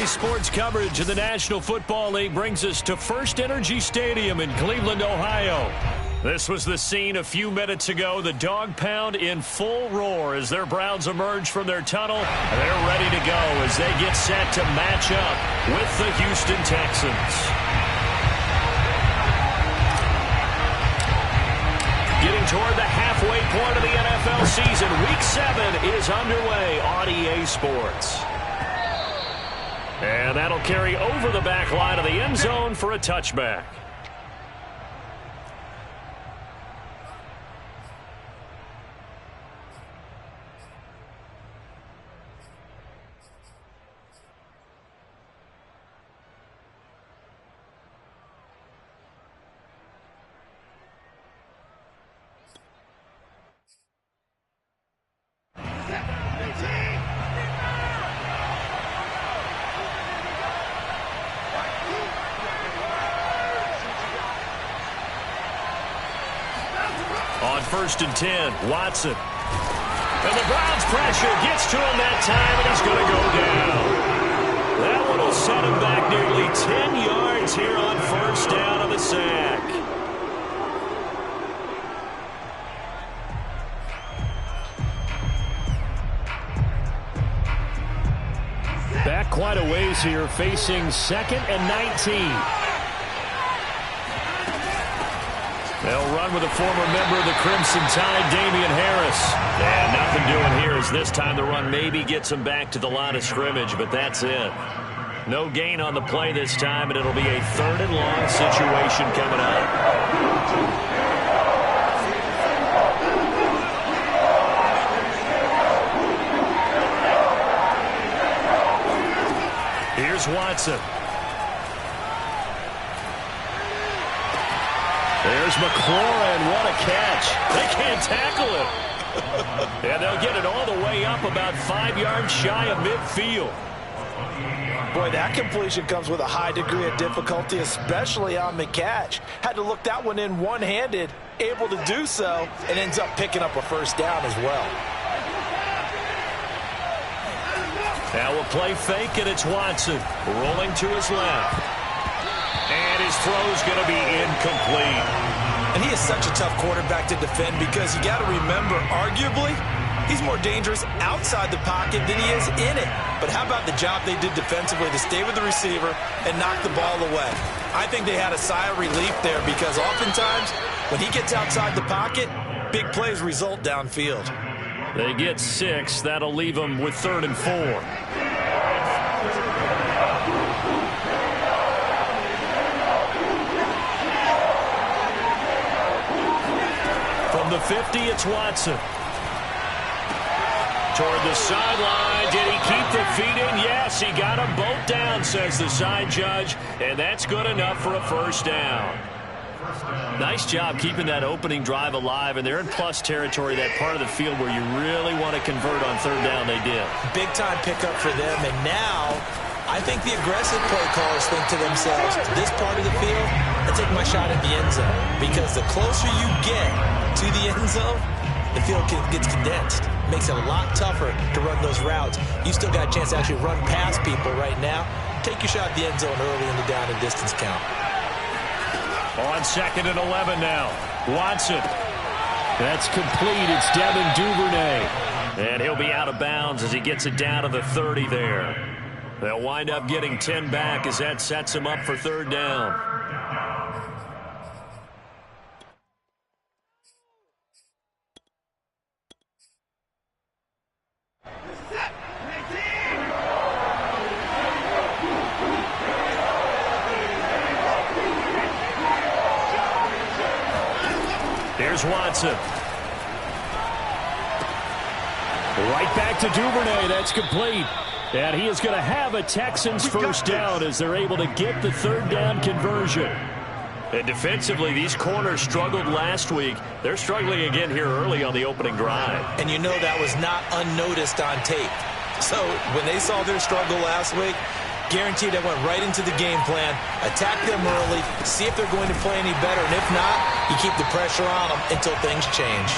Today's sports coverage of the National Football League brings us to First Energy Stadium in Cleveland, Ohio. This was the scene a few minutes ago. The dog pound in full roar as their Browns emerge from their tunnel. They're ready to go as they get set to match up with the Houston Texans. Getting toward the halfway point of the NFL season, Week 7 is underway on EA Sports. And that'll carry over the back line of the end zone for a touchback. On 1st and 10, Watson. And the Browns pressure gets to him that time, and he's going to go down. That one will set him back nearly 10 yards here on 1st down of the sack. Back quite a ways here, facing 2nd and 19. They'll run with a former member of the Crimson Tide, Damian Harris. And nothing doing here as this time the run maybe gets him back to the line of scrimmage, but that's it. No gain on the play this time, and it'll be a 3rd and long situation coming up. Here's Watson. There's McLaurin. What a catch. They can't tackle it. And they'll get it all the way up about 5 yards shy of midfield. Boy, that completion comes with a high degree of difficulty, especially on the catch. Had to look that one in one-handed, able to do so, and ends up picking up a 1st down as well. Now we'll play fake, and it's Watson rolling to his left. And his throw's going to be incomplete. And he is such a tough quarterback to defend because you got to remember, arguably, he's more dangerous outside the pocket than he is in it. But how about the job they did defensively to stay with the receiver and knock the ball away? I think they had a sigh of relief there because oftentimes when he gets outside the pocket, big plays result downfield. They get 6. That'll leave them with 3rd and 4. From the 50, it's Watson. Toward the sideline. Did he keep the feet in? Yes, he got them both down, says the side judge. And that's good enough for a 1st down. Nice job keeping that opening drive alive. And they're in plus territory, that part of the field where you really want to convert on 3rd down. They did. Big-time pickup for them. And now I think the aggressive play callers think to themselves, this part of the field, I take my shot at the end zone. Because the closer you get to the end zone, the field gets condensed. Makes it a lot tougher to run those routes. You still got a chance to actually run past people right now. Take your shot at the end zone early in the down and distance count. On 2nd and 11 now. Watson. That's complete. It's Devin Duvernay. And he'll be out of bounds as he gets it down to the 30 there. They'll wind up getting 10 back as that sets him up for 3rd down. Here's Watson. Right back to Duvernay. That's complete. And he is going to have a Texans 1st down as they're able to get the 3rd down conversion. And defensively, these corners struggled last week. They're struggling again here early on the opening drive. And you know that was not unnoticed on tape. So when they saw their struggle last week, guaranteed I went right into the game plan, attack them early, see if they're going to play any better, and if not, you keep the pressure on them until things change.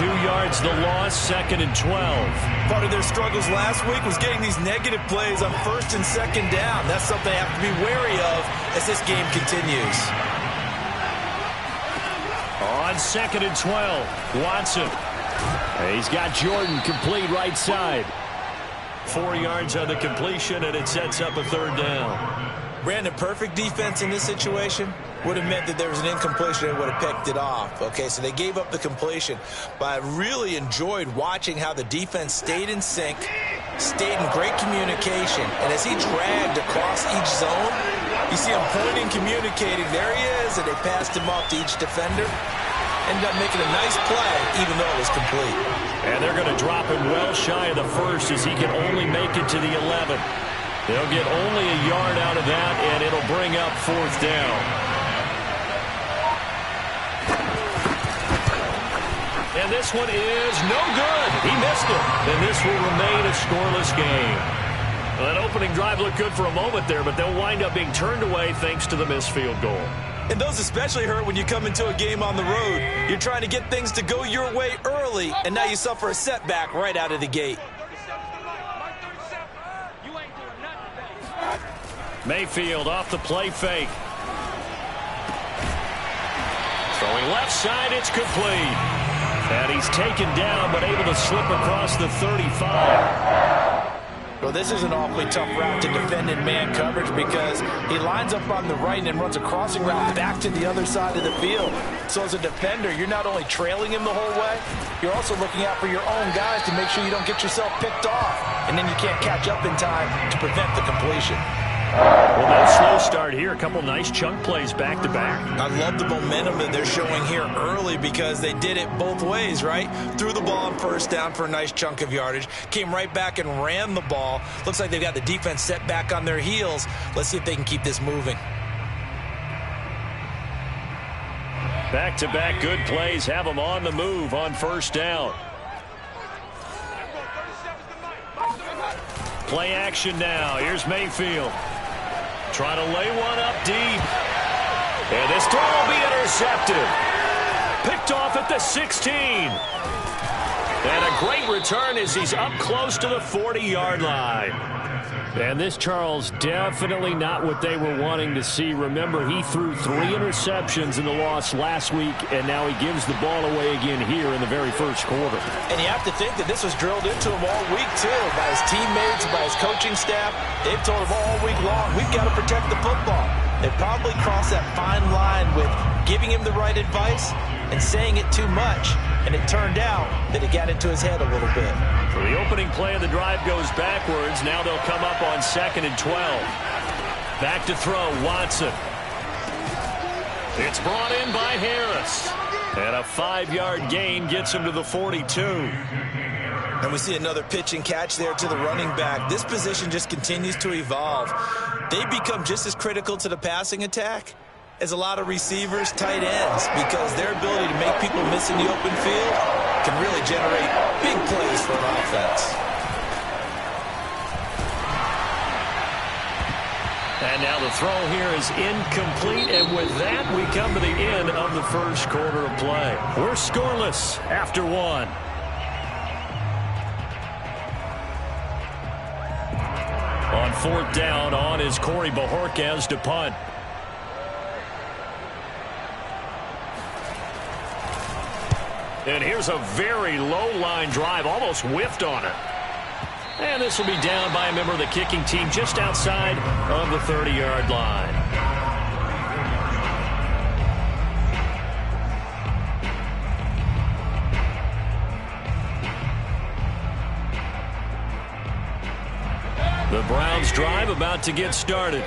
2 2 yards the loss, 2nd and 12. Part of their struggles last week was getting these negative plays on 1st and 2nd down. That's something they have to be wary of as this game continues. On 2nd and 12, Watson. He's got Jordan complete right side. 4 yards on the completion, and it sets up a 3rd down. Brandon, perfect defense in this situation would have meant that there was an incompletion and would have picked it off. Okay, so they gave up the completion. But I really enjoyed watching how the defense stayed in sync, stayed in great communication. And as he dragged across each zone, you see him pointing, communicating. There he is, and they passed him off to each defender. Ended up making a nice play, even though it was complete. And they're going to drop him well shy of the 1st as he can only make it to the 11. They'll get only a yard out of that, and it'll bring up 4th down. And this one is no good. He missed it. And this will remain a scoreless game. Well, that opening drive looked good for a moment there, but they'll wind up being turned away thanks to the missed field goal. And those especially hurt when you come into a game on the road. You're trying to get things to go your way early, and now you suffer a setback right out of the gate. Mayfield off the play fake. Throwing left side, it's complete. And he's taken down, but able to slip across the 35. Well, this is an awfully tough route to defend in man coverage because he lines up on the right and then runs a crossing route back to the other side of the field. So as a defender, you're not only trailing him the whole way, you're also looking out for your own guys to make sure you don't get yourself picked off. And then you can't catch up in time to prevent the completion. Well, no slow start here. A couple nice chunk plays back-to-back. I love the momentum that they're showing here early because they did it both ways, right? Threw the ball on 1st down for a nice chunk of yardage. Came right back and ran the ball. Looks like they've got the defense set back on their heels. Let's see if they can keep this moving. Back-to-back good plays have them on the move on 1st down. Play action now. Here's Mayfield. Trying to lay one up deep. And this throw will be intercepted. Picked off at the 16. And a great return as he's up close to the 40-yard line. And this, Charles, definitely not what they were wanting to see. Remember, he threw 3 interceptions in the loss last week, and now he gives the ball away again here in the very 1st quarter. And you have to think that this was drilled into him all week, too, by his teammates, by his coaching staff. They've told him all week long, we've got to protect the football. They probably crossed that fine line with giving him the right advice and saying it too much. And it turned out that it got into his head a little bit. So the opening play of the drive goes backwards. Now they'll come up on 2nd and 12. Back to throw, Watson. It's brought in by Harris. And a 5-yard gain gets him to the 42. And we see another pitch and catch there to the running back. This position just continues to evolve. They become just as critical to the passing attack as a lot of receivers, tight ends, because their ability to make people miss in the open field can really generate big plays for an offense. And now the throw here is incomplete, and with that, we come to the end of the 1st quarter of play. We're scoreless after 1. On 4th down, on is Corey Bajorquez to punt. And here's a very low-line drive, almost whiffed on it. And this will be down by a member of the kicking team just outside of the 30-yard line. The Browns drive about to get started.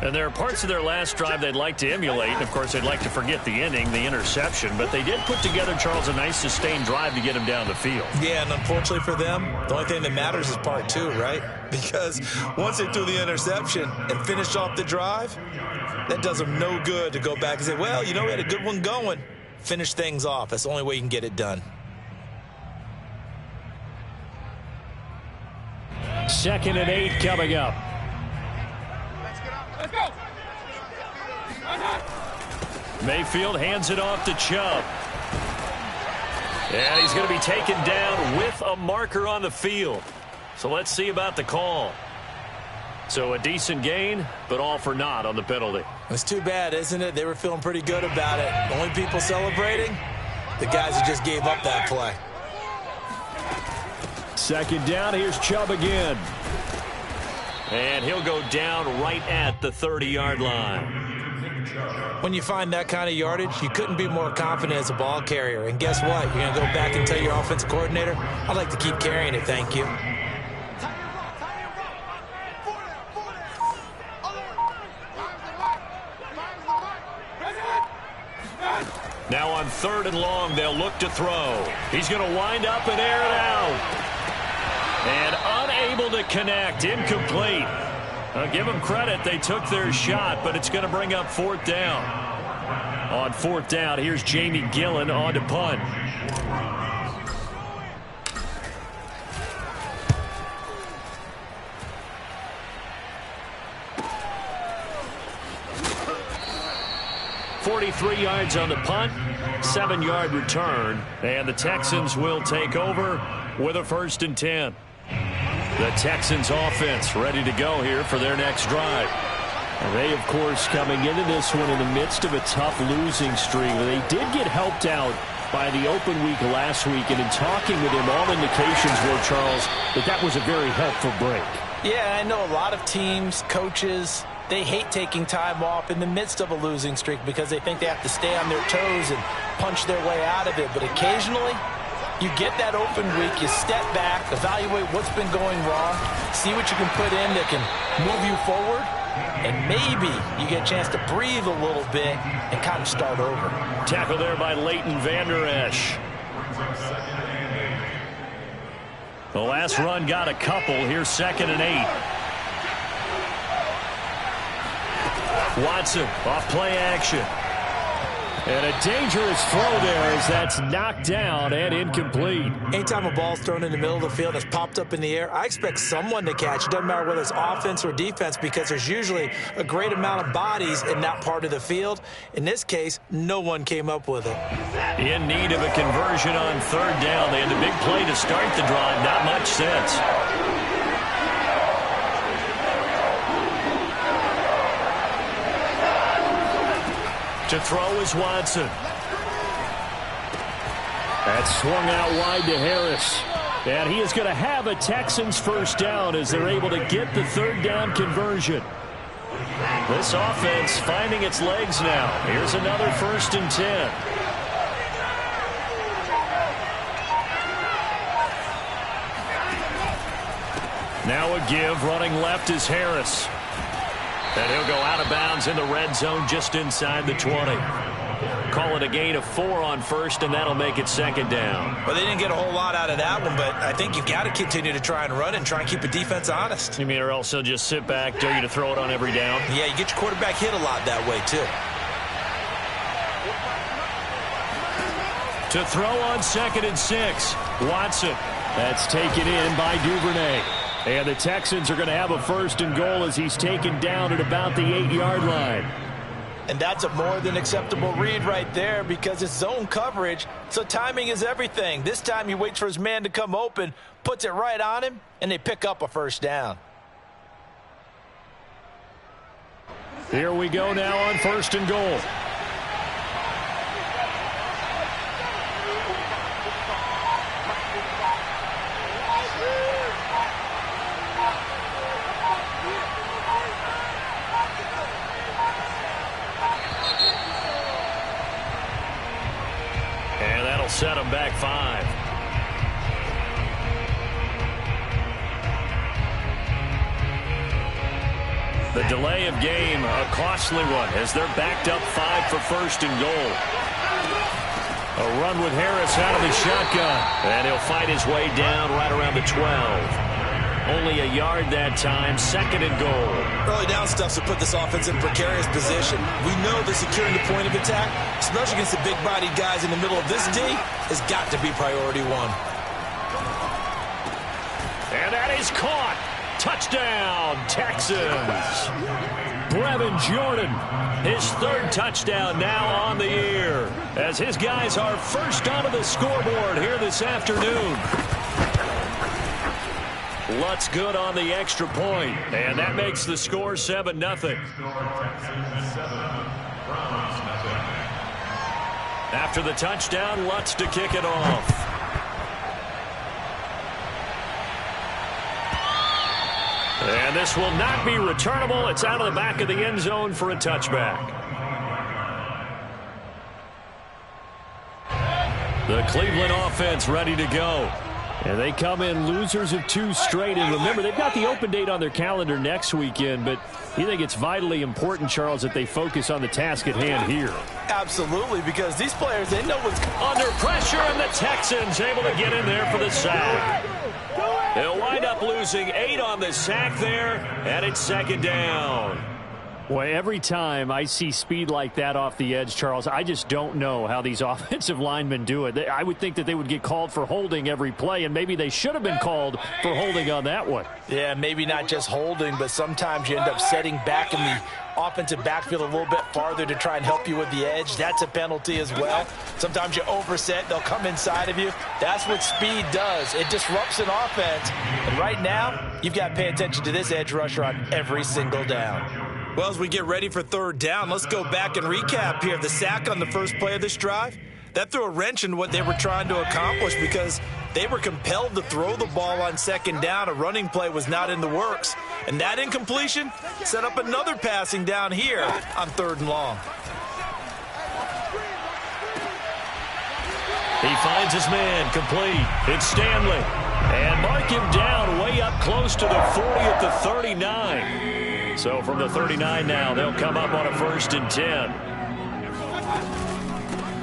And there are parts of their last drive they'd like to emulate. And, of course, they'd like to forget the ending, the interception. But they did put together, Charles, a nice sustained drive to get him down the field. Yeah, and unfortunately for them, the only thing that matters is part 2, right? Because once they threw the interception and finished off the drive, that does them no good to go back and say, well, you know, we had a good one going. Finish things off. That's the only way you can get it done. 2nd and 8 coming up. Let's go. Mayfield hands it off to Chubb. And he's going to be taken down with a marker on the field. So let's see about the call. So a decent gain, but all for naught on the penalty. It's too bad, isn't it? They were feeling pretty good about it. The only people celebrating, the guys who just gave up that play. Second down, here's Chubb again. And he'll go down right at the 30-yard line. When you find that kind of yardage, you couldn't be more confident as a ball carrier. And guess what? You're going to go back and tell your offensive coordinator, I'd like to keep carrying it, thank you. Now on 3rd and long, they'll look to throw. He's going to wind up and air it out. And unable to connect, incomplete. Give them credit, they took their shot, but it's going to bring up 4th down. On 4th down, here's Jamie Gillen on to punt. .43 yards on the punt, 7-yard return, and the Texans will take over with a 1st and 10. The Texans offense ready to go here for their next drive. And they, of course, coming into this one in the midst of a tough losing streak. They did get helped out by the open week last week, and in talking with him, all indications were, Charles, that was a very helpful break. Yeah, I know a lot of teams, coaches, they hate taking time off in the midst of a losing streak because they think they have to stay on their toes and punch their way out of it. But occasionally, you get that open week, you step back, evaluate what's been going wrong, see what you can put in that can move you forward, and maybe you get a chance to breathe a little bit and kind of start over. Tackle there by Leighton Vander Esch. The last run got a couple. Here's 2nd and 8. Watson off play action. And a dangerous throw there as that's knocked down and incomplete. Anytime a ball's thrown in the middle of the field that's popped up in the air, I expect someone to catch. It doesn't matter whether it's offense or defense because there's usually a great amount of bodies in that part of the field. In this case, no one came up with it. In need of a conversion on 3rd down. They had the big play to start the drive. Not much sense. To throw is Watson. That's swung out wide to Harris. And he is going to have a Texans 1st down as they're able to get the 3rd down conversion. This offense finding its legs now. Here's another 1st and 10. Now a give, running left is Harris. And he'll go out of bounds in the red zone just inside the 20. Call it a gain of 4 on 1st, and that'll make it 2nd down. Well, they didn't get a whole lot out of that one, but I think you've got to continue to try and run and try and keep the defense honest. You mean, or else they'll just sit back, dare you to throw it on every down? Yeah, you get your quarterback hit a lot that way, too. To throw on 2nd and 6, Watson. That's taken in by Duvernay. And the Texans are going to have a 1st and goal as he's taken down at about the 8-yard line. And that's a more than acceptable read right there because it's zone coverage, so timing is everything. This time he waits for his man to come open, puts it right on him, and they pick up a 1st down. Here we go now on 1st and goal. Set him back 5. The delay of game, a costly one, as they're backed up 5 for 1st and goal. A run with Harris out of the shotgun, and he'll fight his way down right around the 12. Only a yard that time, 2nd and goal. Early down stuffs will put this offense in a precarious position. We know that securing the point of attack, especially against the big-bodied guys in the middle of this D, has got to be priority 1. And that is caught. Touchdown, Texans. Brevin Jordan. His third touchdown now on the year, as his guys are first onto the scoreboard here this afternoon. Lutz good on the extra point, and that makes the score 7-0. After the touchdown, Lutz to kick it off. And this will not be returnable. It's out of the back of the end zone for a touchback. The Cleveland offense ready to go. And they come in losers of 2 straight. And remember, they've got the open date on their calendar next weekend, but you think it's vitally important, Charles, that they focus on the task at hand here. Absolutely, because these players, they know what's under pressure, and the Texans able to get in there for the sack. They'll wind up losing 8 on the sack there, and it's second down. Well, every time I see speed like that off the edge, Charles, I just don't know how these offensive linemen do it. I would think that they would get called for holding every play, and maybe they should have been called for holding on that one. Yeah, maybe not just holding, but sometimes you end up setting back in the offensive backfield a little bit farther to try and help you with the edge. That's a penalty as well. Sometimes you overset, they'll come inside of you. That's what speed does. It disrupts an offense. And right now, you've got to pay attention to this edge rusher on every single down. Well, as we get ready for third down, let's go back and recap here. The sack on the first play of this drive, that threw a wrench in what they were trying to accomplish because they were compelled to throw the ball on second down. A running play was not in the works. And that incompletion set up another passing down here on third and long. He finds his man complete. It's Stanley. And mark him down way up close to the 40 at the 39. So from the 39 now, they'll come up on a 1st and 10.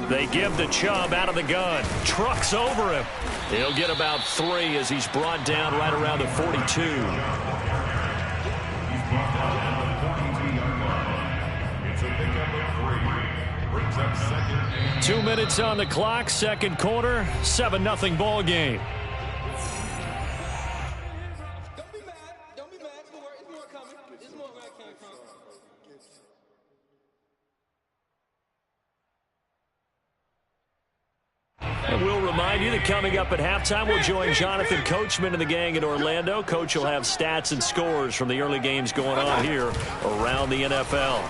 They give the Chubb out of the gun. Trucks over him. He'll get about 3 as he's brought down right around the 42. 2 minutes on the clock, second quarter, 7-0 ball game. And we'll remind you that coming up at halftime, we'll join Jonathan Coachman and the gang in Orlando. Coach will have stats and scores from the early games going on here around the NFL.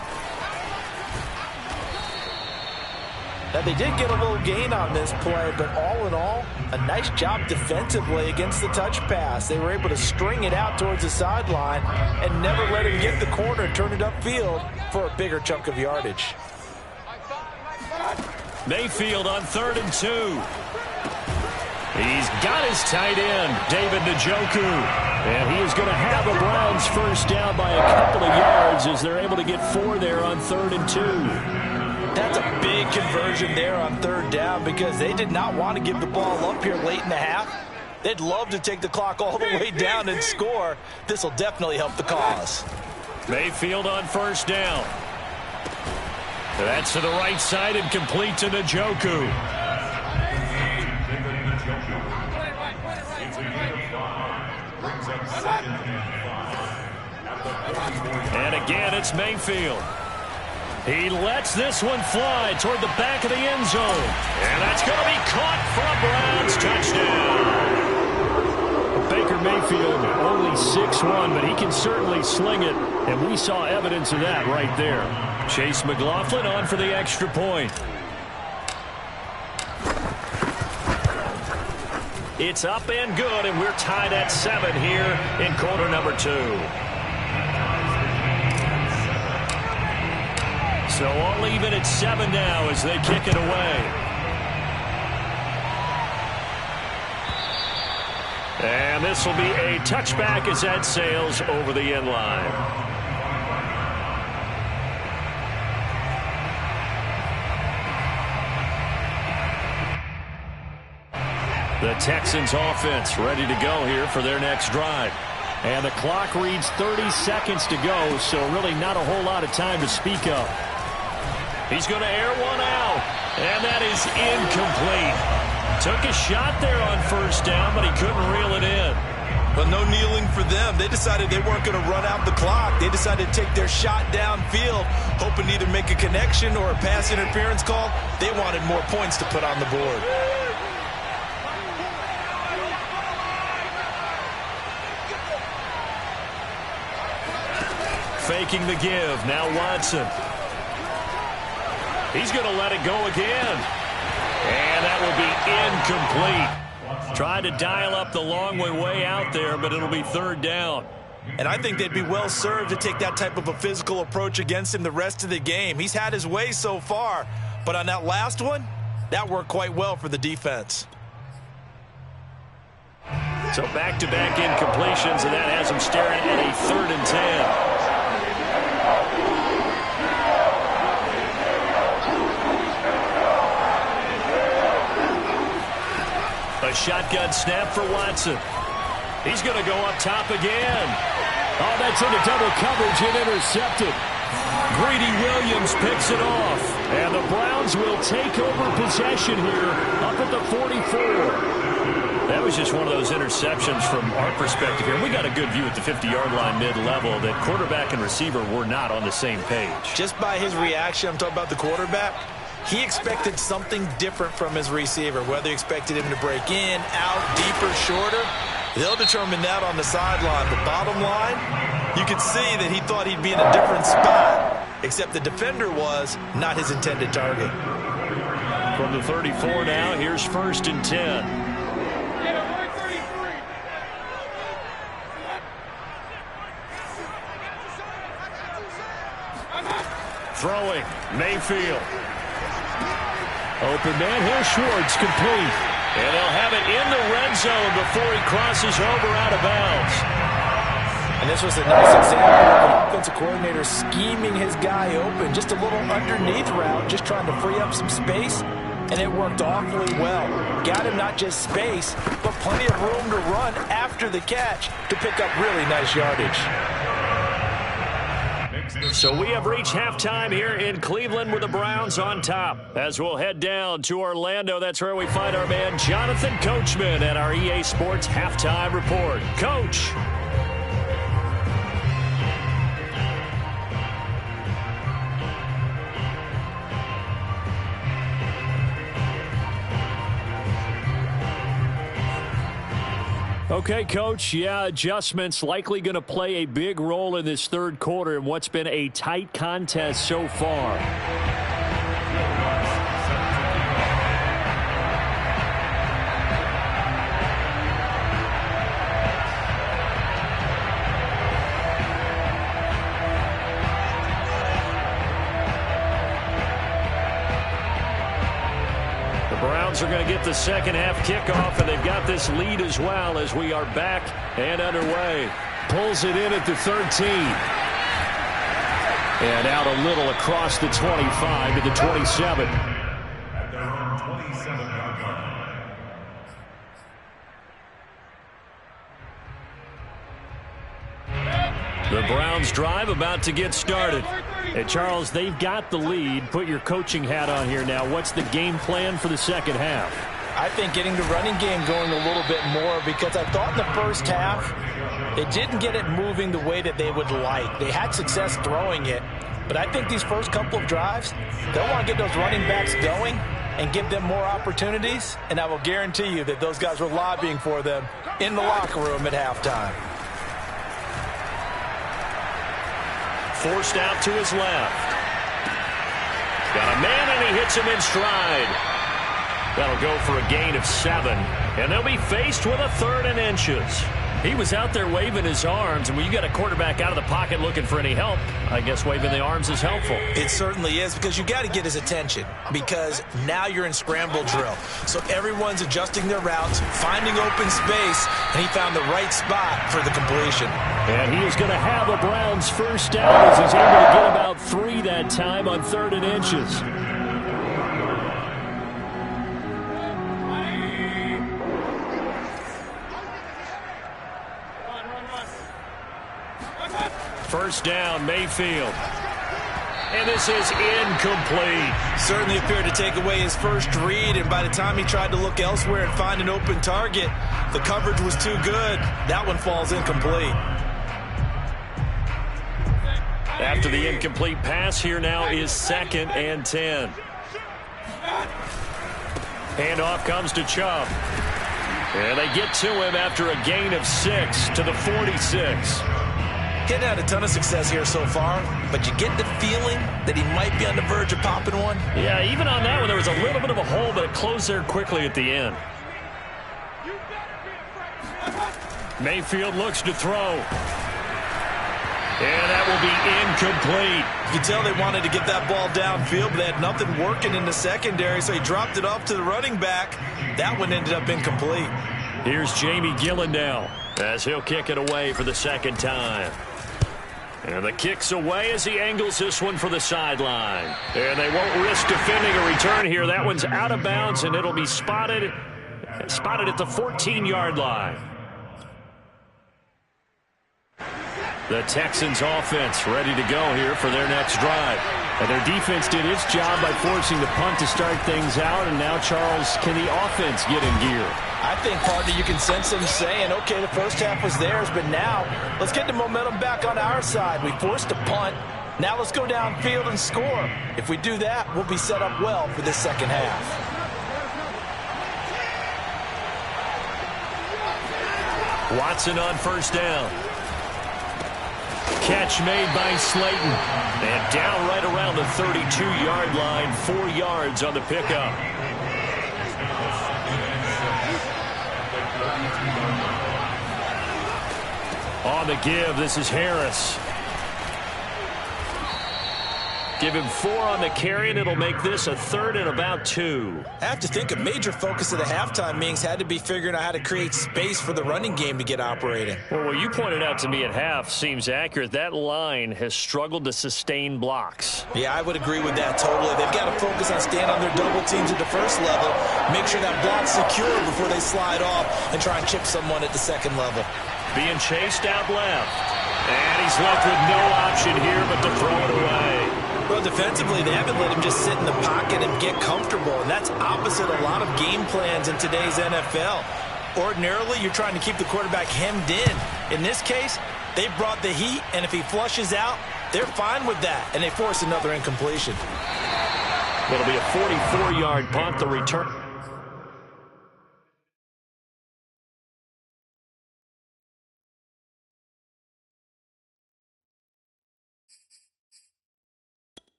Now, they did get a little gain on this play, but all in all, a nice job defensively against the touch pass. They were able to string it out towards the sideline and never let him get the corner and turn it upfield for a bigger chunk of yardage. Mayfield on 3rd and 2. He's got his tight end, David Njoku. And he is going to have a Browns first down by a couple of yards as they're able to get 4 there on 3rd and 2. That's a big conversion there on 3rd down because they did not want to give the ball up here late in the half. They'd love to take the clock all the way down and score. This will definitely help the cause. Mayfield on 1st down. That's to the right side and complete to Njoku. And again, it's Mayfield. He lets this one fly toward the back of the end zone. And that's going to be caught for a Browns touchdown. Baker Mayfield only 6'1", but he can certainly sling it. And we saw evidence of that right there. Chase McLaughlin on for the extra point. It's up and good, and we're tied at 7 here in quarter number 2. So all even at 7 now as they kick it away. And this will be a touchback as that sails over the end line. The Texans offense ready to go here for their next drive. And the clock reads 30 seconds to go, so really not a whole lot of time to speak of. He's going to air one out, and that is incomplete. Took a shot there on 1st down, but he couldn't reel it in. But no kneeling for them. They decided they weren't going to run out the clock. They decided to take their shot downfield, hoping to either make a connection or a pass interference call. They wanted more points to put on the board. Faking the give. Now Watson. He's going to let it go again. And that will be incomplete. Tried to dial up the long way out there, but it'll be third down. And I think they'd be well served to take that type of a physical approach against him the rest of the game. He's had his way so far, but on that last one, that worked quite well for the defense. So back-to-back incompletions, and that has him staring at a 3rd and 10. A shotgun snap for Watson. He's going to go up top again. Oh, that's into double coverage and intercepted. Greedy Williams picks it off. And the Browns will take over possession here up at the 44. That was just one of those interceptions from our perspective here. We got a good view at the 50-yard line mid-level that quarterback and receiver were not on the same page. Just by his reaction, I'm talking about the quarterback, he expected something different from his receiver, whether he expected him to break in, out, deeper, shorter. They'll determine that on the sideline. But bottom line, you could see that he thought he'd be in a different spot, except the defender was not his intended target. From the 34 now, here's 1st and 10. Throwing, Mayfield. Open man, here's Schwartz, complete. And they'll have it in the red zone before he crosses over out of bounds. And this was a nice example of an offensive coordinator scheming his guy open. Just a little underneath route, just trying to free up some space. And it worked awfully well. Got him not just space, but plenty of room to run after the catch to pick up really nice yardage. So we have reached halftime here in Cleveland with the Browns on top. As we'll head down to Orlando, that's where we find our man Jonathan Coachman at our EA Sports Halftime Report. Coach. Okay, Coach, yeah, adjustments likely going to play a big role in this third quarter in what's been a tight contest so far. Are going to get the second half kickoff, and they've got this lead as well as we are back and underway. Pulls it in at the 13. And out a little across the 25 to the 27. The Browns drive about to get started. And Charles, they've got the lead. Put your coaching hat on here now. What's the game plan for the second half? I think getting the running game going a little bit more, because I thought in the first half they didn't get it moving the way that they would like. They had success throwing it, but I think these first couple of drives, they'll want to get those running backs going and give them more opportunities, and I will guarantee you that those guys were lobbying for them in the locker room at halftime. Forced out to his left. Got a man, and he hits him in stride. That'll go for a gain of 7. And they'll be faced with a 3rd and inches. He was out there waving his arms, and when you got a quarterback out of the pocket looking for any help, I guess waving the arms is helpful. It certainly is, because you got to get his attention, because now you're in scramble drill. So everyone's adjusting their routes, finding open space, and he found the right spot for the completion. And he is going to have a Browns first down as he's able to get about 3 that time on 3rd and inches. First down, Mayfield. And this is incomplete. Certainly appeared to take away his first read, and by the time he tried to look elsewhere and find an open target, the coverage was too good. That one falls incomplete. After the incomplete pass, here now is 2nd and 10. Handoff comes to Chubb. And they get to him after a gain of 6 to the 46. Getting had a ton of success here so far, but you get the feeling that he might be on the verge of popping one. Yeah, even on that one, there was a little bit of a hole, but it closed there quickly at the end. Mayfield looks to throw. And that will be incomplete. You can tell they wanted to get that ball downfield, but they had nothing working in the secondary, so he dropped it off to the running back. That one ended up incomplete. Here's Jamie Gillen now, as he'll kick it away for the 2nd time. And the kick's away as he angles this one for the sideline. And they won't risk defending a return here. That one's out of bounds, and it'll be spotted at the 14-yard line. The Texans offense ready to go here for their next drive. And their defense did its job by forcing the punt to start things out. And now, Charles, can the offense get in gear? I think, partner, you can sense them saying, okay, the first half was theirs, but now let's get the momentum back on our side. We forced a punt. Now let's go downfield and score. If we do that, we'll be set up well for this second half. Watson on 1st down. Catch made by Slayton. And down right around the 32-yard line, 4 yards on the pickup. On the give, this is Harris. Give him 4 on the carry, and it'll make this a 3rd and about 2. I have to think a major focus of the halftime meetings had to be figuring out how to create space for the running game to get operating. Well, what you pointed out to me at half seems accurate. That line has struggled to sustain blocks. Yeah, I would agree with that totally. They've got to focus on staying on their double teams at the first level, make sure that block's secure before they slide off and try and chip someone at the second level. Being chased out left. And he's left with no option here but to throw it away. Well, defensively, they haven't let him just sit in the pocket and get comfortable, and that's opposite a lot of game plans in today's NFL. Ordinarily, you're trying to keep the quarterback hemmed in. In this case, they brought the heat, and if he flushes out, they're fine with that, and they force another incompletion. It'll be a 44-yard punt. The return.